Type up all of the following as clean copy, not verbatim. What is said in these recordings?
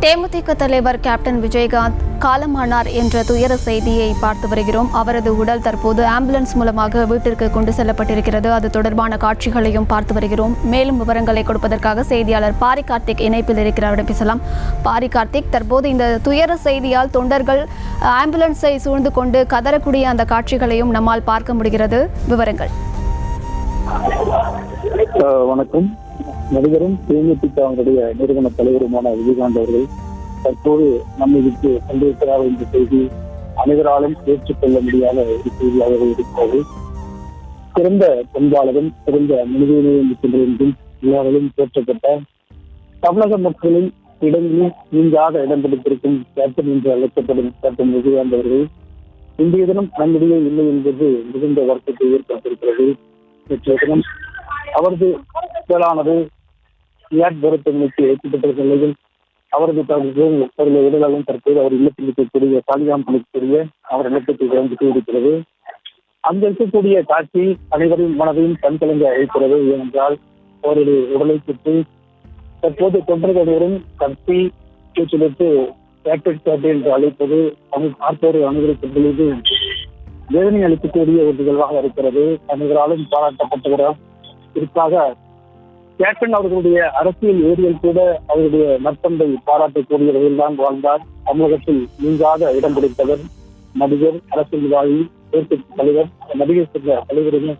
தேமுதிக தலைவர் கேப்டன் விஜயகாந்த் காலமானார் என்ற துயர செய்தியை பார்த்து வருகிறோம். அவரது உடல் தற்போது ஆம்புலன்ஸ் மூலமாக வீட்டிற்கு கொண்டு செல்லப்பட்டிருக்கிறது. அது தொடர்பான காட்சிகளையும் பார்த்து வருகிறோம். மேலும் விவரங்களை கொடுப்பதற்காக செய்தியாளர் பாரி கார்த்திக் இணைப்பில் இருக்கிறார். பேசலாம். பாரி கார்த்திக், தற்போது இந்த துயர செய்தியால் தொண்டர்கள் ஆம்புலன்ஸை சூழ்ந்து கொண்டு கதறக்கூடிய அந்த காட்சிகளையும் நம்மால் பார்க்க முடிகிறது. விவரங்கள். வணக்கம். நடிகரும் தேமுதிகவுடைய நிறுவன தலைவருமான விஜயகாந்த் அவர்கள் தற்போது நம்மை விட்டு கொண்டிருக்கிறார் என்ற செய்தி அனைவராலும் ஏற்றுக்கொள்ள முடியாத ஒரு செய்தியாகவே இருக்கிறது. சிறந்த பண்பாளரும் சிறந்த மனிதநேயம் என்றும் எல்லாராலும் போற்றப்பட்ட தமிழக மக்களின் இடங்களில் நீங்காத இடம் பிடித்திருக்கும் கேப்டன் என்று அழைக்கப்படும் கேப்டன் விஜயகாந்த் அவர்கள் இன்றைய தினம் நம்மிடையே இல்லை என்பது மிகுந்த வருத்தத்தை ஏற்படுத்தியிருக்கிறது. நேற்றைய தினம் அவரது உடலானது மருத்துவமனைக்கு ஏற்பட்ட நிலையில் அவரது உடலாலும் தற்போது அவர் இல்லத்தில் இருக்கக்கூடிய சாலிகாம் பணிக்கூடிய அவர் இல்லத்துக்கு வந்து இருக்கிறது. அங்கு இருக்கக்கூடிய காட்சி அனைவரின் மனதையும் கண்கலங்க அழைக்கிறது. ஏனென்றால் அவருடைய உடலை சுற்றி தற்போது தொண்டர்களுடன் கத்தி பேச்சிலிட்டு கேப்டன் என்று அழைப்பது பார்ப்போரை அனைவருக்கு பொழுது வேதனை அளிக்கக்கூடிய ஒரு நிகழ்வாக இருக்கிறது. அனைவராலும் பாராட்டப்பட்டவரால் குறிப்பாக கேப்டன் அவர்களுடைய அரசியல் ஏரியில் கூட அவருடைய நற்பண்பை பாராட்டக்கூடிய வகையில் தான் வாழ்ந்தார். தமிழகத்தில் நீங்காத இடம் பிடித்தவர், நடிகர், அரசியல்வாதி, தேர்தல் தலைவர், நடிகர் சென்ற தலைவரின்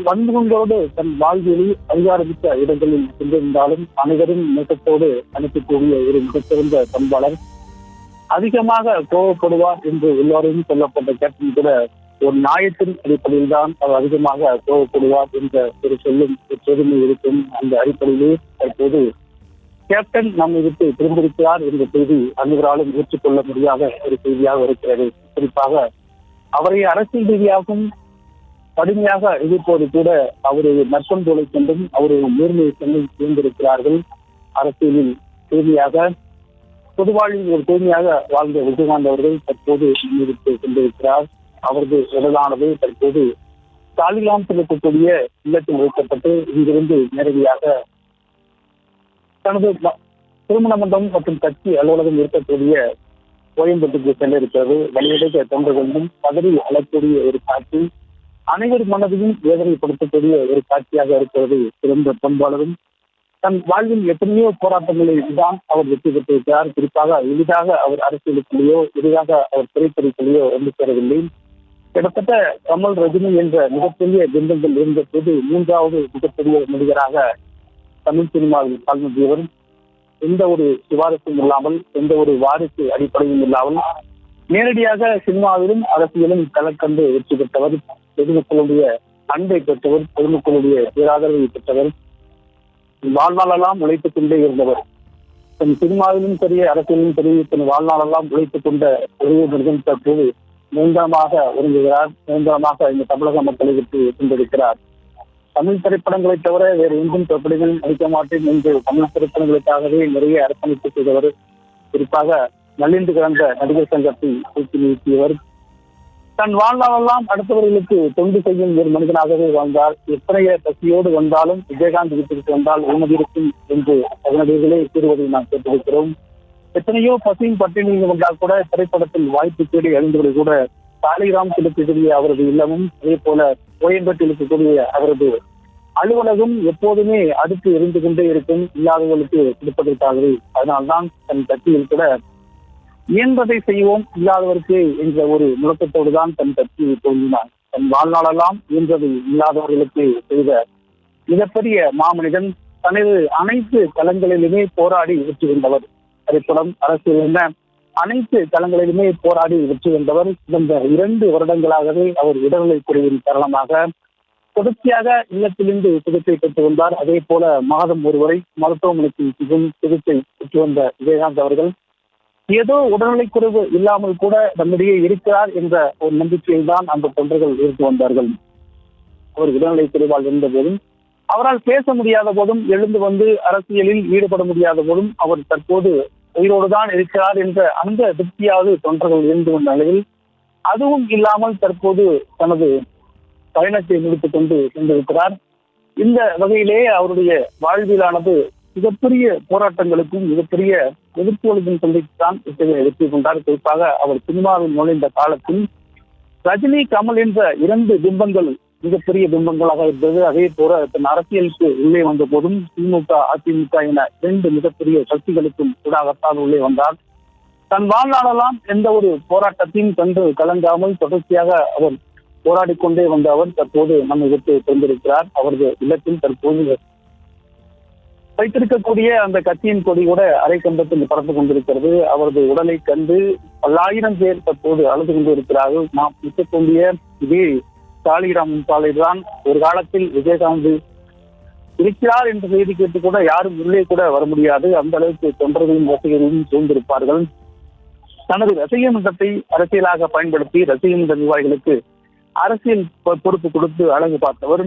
பண்புகளோடு தன் வாழ்வியலில் அதிகாரமிக்க இடங்களில் சென்றிருந்தாலும் அனைவரும் நோக்கத்தோடு அனுப்பக்கூடிய ஒரு மிகச்சிறந்த பண்பாளர். அதிகமாக கோபப்படுவார் என்று எல்லோரையும் சொல்லப்பட்ட கேப்டன் கூட ஒரு நியாயத்தின் அடிப்படையில் தான் அவர் அதிகமாக கோபப்படுவார் என்ற ஒரு சொல்லும் பெருமை இருக்கும். அந்த அடிப்படையிலே தற்போது கேப்டன் நம்மை விட்டு திரும்பியிருக்கிறார் என்ற செய்தி அனைவராலும் ஏற்றுக்கொள்ள முடியாத ஒரு செய்தியாக இருக்கிறது. குறிப்பாக அவரை அரசியல் ரீதியாகவும் கடுமையாக எதிர்ப்போடு கூட அவருடைய நற்பண்புகளை கொண்டும் அவருடைய நேர்மையை கொண்டும் சேர்ந்திருக்கிறார்கள். அரசியலில் தூய்மையாக பொதுவாழ்வில் ஒரு தூய்மையாக வாழ்ந்த விஜயகாந்த் அவர்கள் தற்போது முன்னிறுத்தி கொண்டிருக்கிறார். அவரது உடலானது தற்போது சாலிகாம் இருக்கக்கூடிய இல்லத்தில் வைக்கப்பட்டு இங்கிருந்து நேரடியாக தனது திருமண மண்டபம் மற்றும் கட்சி அலுவலகம் இருக்கக்கூடிய கோயம்பேட்டுக்கு சென்றிருக்கிறது. வழியடைக்க தொண்டர்களும் பதறி அழக்கூடிய ஒரு காட்சி அனைவர் மனதையும் வேதனைப்படுத்தக்கூடிய ஒரு காட்சியாக இருக்கிறது. சிறந்த பண்பாளரும் தன் வாழ்வில் எத்தனையோ போராட்டங்களை தான் அவர் வெற்றி பெற்றிருக்கிறார். குறிப்பாக எளிதாக அவர் அரசியலுக்குள்ளேயோ எளிதாக அவர் திரைப்படத்திலேயோ வந்து சேரவில்லை. கிட்டத்தட்ட கமல், ரஜினி என்ற மிகப்பெரிய பிம்பங்கள் இருந்த போது மூன்றாவது மிகப்பெரிய நடிகராக தமிழ் சினிமாவில் கால்நடையவர். எந்த ஒரு சிபாரிசும் இல்லாமல், எந்த ஒரு வாரிசு அடிப்படையும் இல்லாமல் நேரடியாக சினிமாவிலும் அரசியலும் கலக்கண்டு வெற்றி பெற்றவர். பொதுமக்களுடைய அன்பை பெற்றவர், பொதுமக்களுடைய பேராதரவை பெற்றவர், வாழ்நாளெல்லாம் உழைத்துக் கொண்டே இருந்தவர். தன் சினிமாவிலும் சரி அரசியலும் சரி தன் வாழ்நாளெல்லாம் உழைத்துக் கொண்ட ஒரே மனிதன் தற்போது நிரந்தரமாக ஒருங்குகிறார். நிரந்தரமாக இந்த தமிழக மக்களை விட்டு கொண்டிருக்கிறார். தமிழ் திரைப்படங்களை தவிர வேறு எங்கும் திரைப்படங்கள் நடிக்க மாட்டேன் என்று தமிழ் திரைப்படங்களுக்காகவே நிறைய அர்ப்பணிப்பு செய்தவர். குறிப்பாக நலிந்து கிடந்த நடிகர் சங்கத்தை தூக்கி நிறுத்தியவர். தன் வாழ்நாளெல்லாம் அடுத்தவர்களுக்கு தொண்டு செய்யும் ஒரு மனிதனாகவே வாழ்ந்தார். எத்தனைய பசியோடு வந்தாலும் விஜயகாந்த் வீட்டிற்கு வந்தால் உண்மை இருக்கும் என்று அதனடிகளே கூறுவதை நாம் கேட்டிருக்கிறோம். எத்தனையோ பசியும் பட்டினியும் வந்தால் கூட திரைப்படத்தில் வாய்ப்பு தேடி எழுந்தவரை கூட சாலிகிராம் இருக்கக்கூடிய அவரது இல்லமும் அதே போல கோயம்பேட்டில் இருக்கக்கூடிய அவரது அலுவலகம் எப்போதுமே அடுத்து இருந்து கொண்டே இருக்கும், இல்லாதவர்களுக்கு கொடுப்பதற்காகவே. அதனால்தான் தன் கட்சியில் கூட இயன்றதை செய்வோம் இல்லாதவருக்கு என்ற ஒரு முழக்கத்தோடு தான் தன் கட்சியை தோன்றினார். தன் வாழ்நாளெல்லாம் இயன்றதை இல்லாதவர்களுக்கு செய்த மிகப்பெரிய மாமனிதன். தனது அனைத்து களங்களிலுமே போராடி வெற்றி கொண்டவர். திரைப்படம், அரசியல் என அனைத்து களங்களிலுமே போராடி வெற்றி கொண்டவர். இந்த 2 வருடங்களாகவே அவர் உடல்நிலை குறைவின் காரணமாக தொடர்ச்சியாக இல்லத்திலிருந்து சிகிச்சை பெற்று வந்தார். அதே போல மாதம் ஒருவரை மருத்துவமனைக்கு சிகிச்சை பெற்று வந்த விஜயகாந்த் அவர்கள் ஏதோ உடல்நிலை குறைவு இல்லாமல் கூட நம்மிடையே இருக்கிறார் என்ற ஒரு நம்பிக்கையில் தான் அந்த தொண்டர்கள் இருந்து வந்தார்கள். அவர் உடல்நிலை குறைவால் இருந்த போதும், அவரால் பேச முடியாத போதும், எழுந்து வந்து அரசியலில் ஈடுபட முடியாத போதும் அவர் தற்போது உயிரோடு தான் இருக்கிறார் என்ற அந்த திருப்தியாவது தொண்டர்கள் இருந்து வந்த நிலையில் அதுவும் இல்லாமல் தற்போது தனது பயணத்தை முடித்துக் கொண்டு சென்றிருக்கிறார். இந்த வகையிலே அவருடைய வாழ்வியலானது மிகப்பெரிய போராட்டங்களுக்கும் மிகப்பெரிய எதிர்ப்புகளுக்கும் சந்தித்துத்தான் இத்தகைய வெற்றி கொண்டார். குறிப்பாக அவர் சினிமாவில் நுழைந்த காலத்தில் ரஜினி, கமல் என்ற 2 பிம்பங்கள் மிகப்பெரிய பிம்பங்களாக இருந்தது. அதே போல தன் அரசியலுக்கு உள்ளே வந்த போதும் திமுக, அதிமுக என 2 மிகப்பெரிய சக்திகளுக்கும் கூடாகத்தான் உள்ளே வந்தார். தன் வாழ்நாளெல்லாம் எந்த ஒரு போராட்டத்தையும் கண்டு கலங்காமல் தொடர்ச்சியாக அவர் போராடி கொண்டே வந்த அவர் தற்போது நம்மை விட்டு பிறந்திருக்கிறார். அவரது இல்லத்தில் தற்போது வைத்திருக்கக்கூடிய அந்த கட்சியின் கொடி கூட அரை கண்டத்தில் பறந்து கொண்டிருக்கிறது. அவரது உடலை கண்டு பல்லாயிரம் பேர் தற்போது அழுது கொண்டிருக்கிறார்கள். நாம் நிற்கக்கூடிய இதே சாலிகிராமம் சாலைதான் ஒரு காலத்தில் விஜயகாந்த் இருக்கிறார் என்ற செய்தி கேட்டு கூட யாரும் உள்ளே கூட வர முடியாது. அந்த அளவுக்கு தொண்டர்களும் ரசிகர்களும் சூழ்ந்திருப்பார்கள். தனது ரசிக மன்றத்தை அரசியலாக பயன்படுத்தி ரசிக மன்ற நிர்வாகிகளுக்கு அரசியல் பொறுப்பு கொடுத்து அழகு பார்த்தவர்.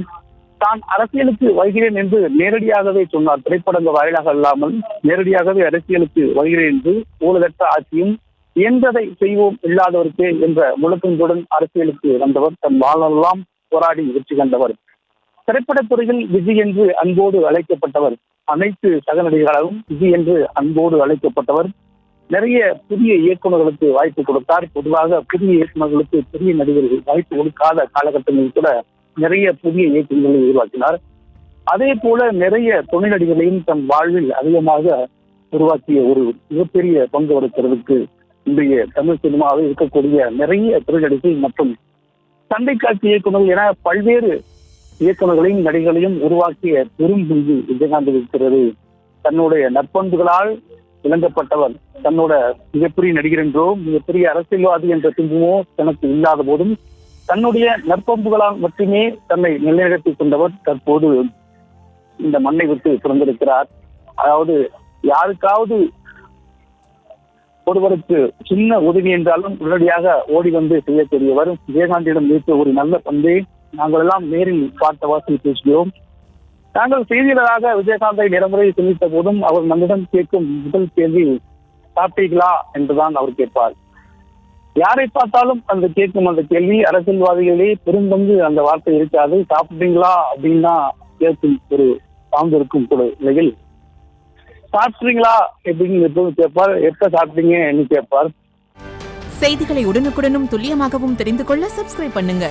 தான் அரசியலுக்கு வருகிறேன் என்று நேரடியாகவே சொன்னார். திரைப்படங்கள் வாயிலாக இல்லாமல் நேரடியாகவே அரசியலுக்கு வருகிறேன் என்று ஊழலற்ற ஆட்சியும் இயன்றதை செய்வோம் இல்லாதவருக்கு என்ற முழக்கங்களுடன் அரசியலுக்கு வந்தவர். தன் வாழ்நாளெல்லாம் போராடி வெற்றி கண்டவர். திரைப்படத்துறையில் விஜய் என்று அன்போடு அழைக்கப்பட்டவர். அனைத்து சக நடிகர்களும் விஜய் என்று அன்போடு அழைக்கப்பட்டவர். நிறைய புதிய இயக்குநர்களுக்கு வாய்ப்பு கொடுத்தார். பொதுவாக புதிய இயக்குநர்களுக்கு பெரிய நடிகர்கள் வாய்ப்பு கொடுக்காத காலகட்டங்களில் கூட நிறைய புதிய இயக்குநர்களை உருவாக்கினார். அதே போல நிறைய துணை நடிகர்களையும் தன் வாழ்வில் அதிகமாக உருவாக்கிய ஒரு மிகப்பெரிய பங்கு வகிக்கிறதுக்கு இன்றைய தமிழ் சினிமாவில் இருக்கக்கூடிய நிறைய துணை நடிகர்கள் மற்றும் சண்டை காட்சி இயக்குநர்கள் என பல்வேறு இயக்குநர்களையும் நடிகர்களையும் உருவாக்கிய பெரும் பங்கு விஜயகாந்த் இருக்கிறது. தன்னுடைய நற்பண்புகளால் விளங்கப்பட்டவர். தன்னோட மிகப்பெரிய நடிகர் என்றோ மிகப்பெரிய அரசியல்வாதி என்ற பிம்பமோ தனக்கு இல்லாத போதும் தன்னுடைய நற்பண்புகளால் மட்டுமே தன்னை நிலைநிறுத்திக் கொண்டவர் தற்போது இந்த மண்ணை விட்டு பிறந்திருக்கிறார். அதாவது யாருக்காவது ஒருவருக்கு சின்ன உதவி என்றாலும் உடனடியாக ஓடி வந்து செய்யக்கூடியவர். விஜயகாந்திடம் இருக்க ஒரு நல்ல பண்பை நாங்கள் எல்லாம் நேரில் பார்த்த வாசில் பேசுகிறோம். நாங்கள் செய்தியாளராக விஜயகாந்தை நிறமுறை சந்தித்த போதும் அவர் நம்மிடம் கேட்கும் முதல் கேள்வி சாப்பிட்டீர்களா என்றுதான் அவர் கேட்பார். யாரை பார்த்தாலும் அந்த கேட்கும் அந்த கேள்வி அரசியல்வாதிகளே பெரும்பங்கு அந்த வார்த்தை இருக்காது. சாப்பிட்டீங்களா அப்படின்னா கேட்கும் ஒரு சார்ந்திருக்கும் கூட நிலையில் சாப்பிட்டீங்களா எப்படின்னு எப்போதும் கேட்பார். எப்ப சாப்பிட்டீங்கன்னு கேட்பார். செய்திகளை உடனுக்குடனும் துல்லியமாகவும் தெரிந்து கொள்ள சப்ஸ்கிரைப் பண்ணுங்க.